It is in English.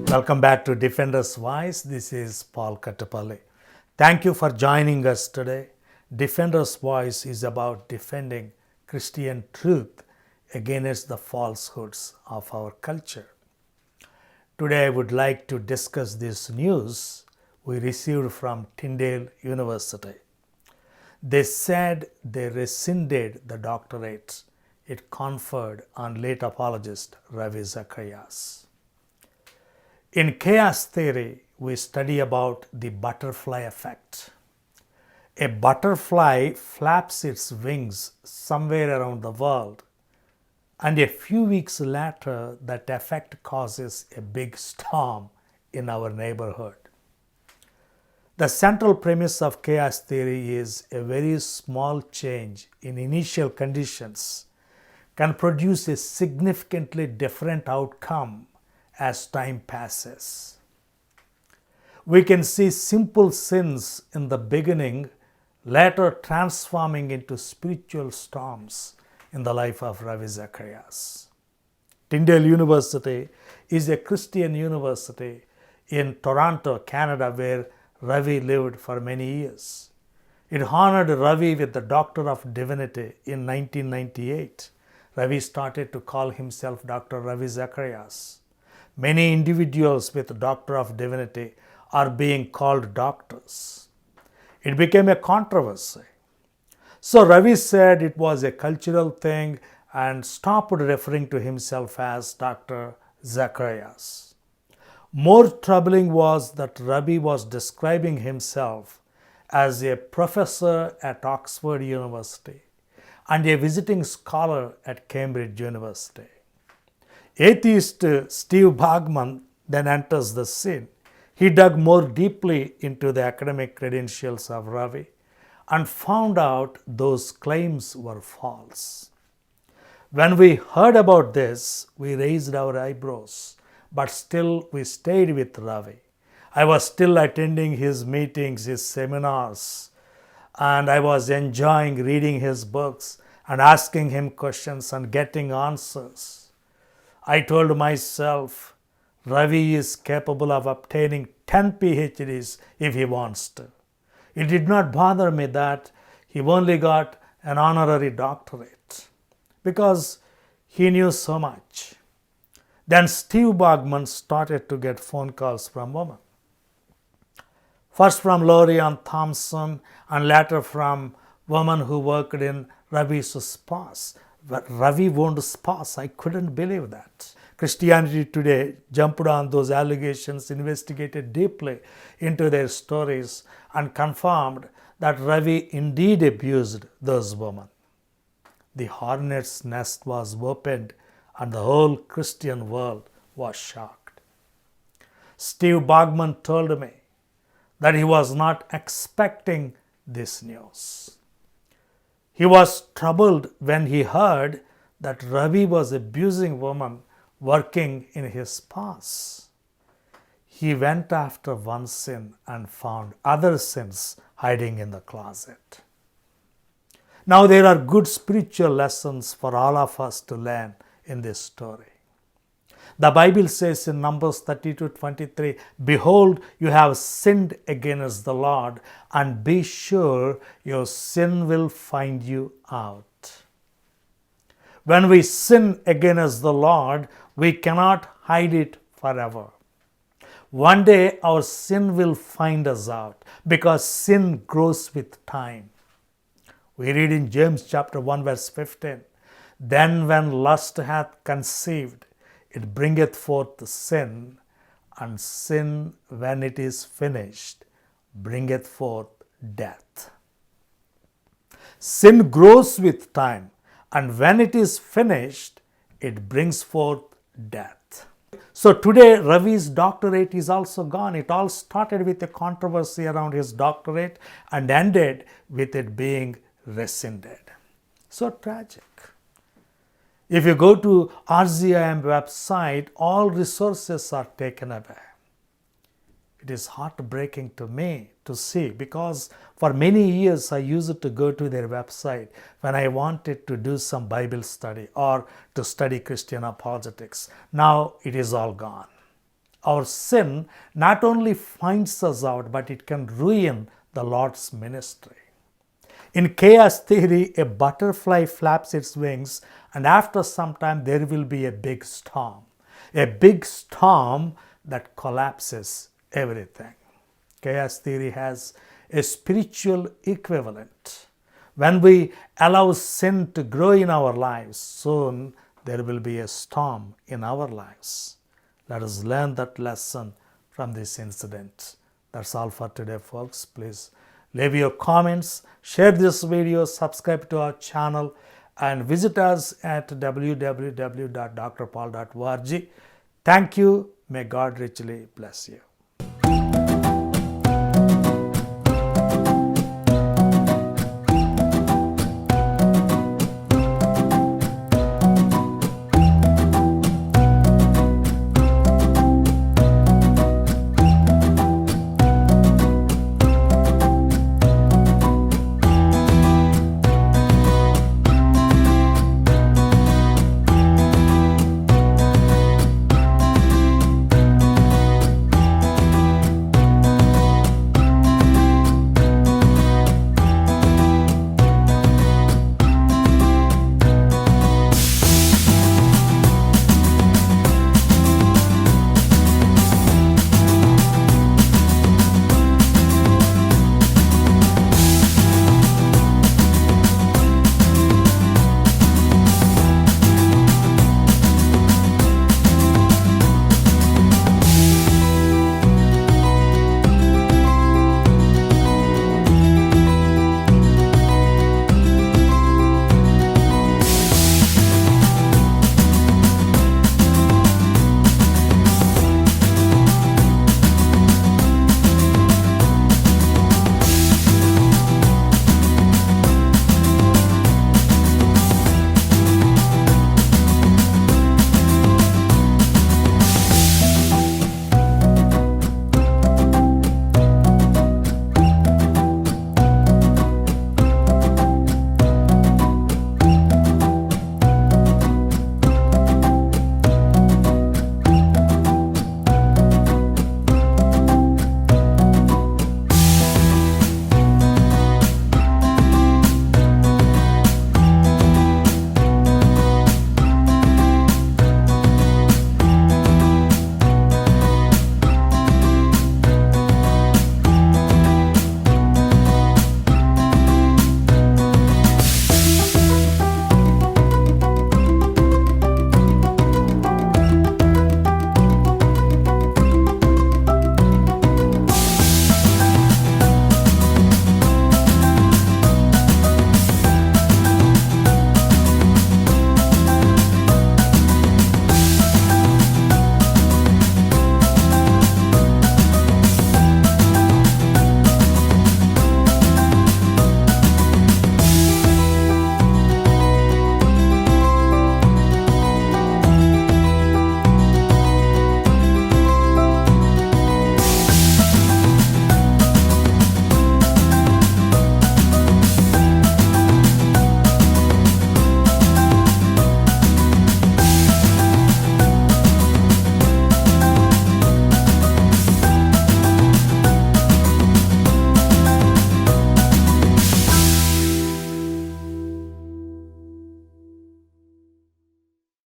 Welcome back to Defender's Voice. This is Paul Kattapalli. Thank you for joining us today. Defender's Voice is about defending Christian truth against the falsehoods of our culture. Today I would like to discuss this news we received from Tyndale University. They said they rescinded the doctorate it conferred on late apologist Ravi Zacharias. In chaos theory, we study about the butterfly effect. A butterfly flaps its wings somewhere around the world, and a few weeks later, that effect causes a big storm in our neighborhood. The central premise of chaos theory is a very small change in initial conditions can produce a significantly different outcome as time passes. We can see simple sins in the beginning later transforming into spiritual storms in the life of Ravi Zacharias. Tyndale University is a Christian university in Toronto, Canada, where Ravi lived for many years. It honored Ravi with the Doctor of Divinity in 1998. Ravi started to call himself Dr. Ravi Zacharias. Many individuals with Doctor of Divinity are being called doctors. It became a controversy. So Ravi said it was a cultural thing and stopped referring to himself as Dr. Zacharias. More troubling was that Ravi was describing himself as a professor at Oxford University and a visiting scholar at Cambridge University. Atheist Steve Bhagman then enters the scene. He dug more deeply into the academic credentials of Ravi and found out those claims were false. When we heard about this, we raised our eyebrows, but still we stayed with Ravi. I was still attending his meetings, his seminars, and I was enjoying reading his books and asking him questions and getting answers. I told myself, Ravi is capable of obtaining 10 PhDs if he wants to. It did not bother me that he only got an honorary doctorate because he knew so much. Then Steve Bhagman started to get phone calls from women. First from Lorianne Thompson and later from women who worked in Ravi's spas. Ravi owned spas. I couldn't believe that. Christianity Today jumped on those allegations, investigated deeply into their stories, and confirmed that Ravi indeed abused those women. The hornet's nest was opened and the whole Christian world was shocked. Steve Bhagman told me that he was not expecting this news. He was troubled when he heard that Ravi was abusing women working in his spas. He went after one sin and found other sins hiding in the closet. Now there are good spiritual lessons for all of us to learn in this story. The Bible says in Numbers 32:23, "Behold, you have sinned against the Lord, and be sure your sin will find you out." When we sin against the Lord, we cannot hide it forever. One day our sin will find us out because sin grows with time. We read in James chapter 1 verse 15, "Then when lust hath conceived, it bringeth forth sin, and sin, when it is finished, bringeth forth death." Sin grows with time, and when it is finished, it brings forth death. So today, Ravi's doctorate is also gone. It all started with a controversy around his doctorate and ended with it being rescinded. So tragic. If you go to RZIM website, all resources are taken away. It is heartbreaking to me to see because For many years, I used to go to their website when I wanted to do some Bible study or to study Christian apologetics. Now it is all gone. Our sin not only finds us out, but it can ruin the Lord's ministry. In chaos theory, a butterfly flaps its wings, and after some time, there will be a big storm. A big storm that collapses everything. Chaos theory has a spiritual equivalent. When we allow sin to grow in our lives, soon there will be a storm in our lives. Let us learn that lesson from this incident. That's all for today, folks. Please leave your comments, share this video, subscribe to our channel, and visit us at www.drpaul.org. Thank you. May God richly bless you.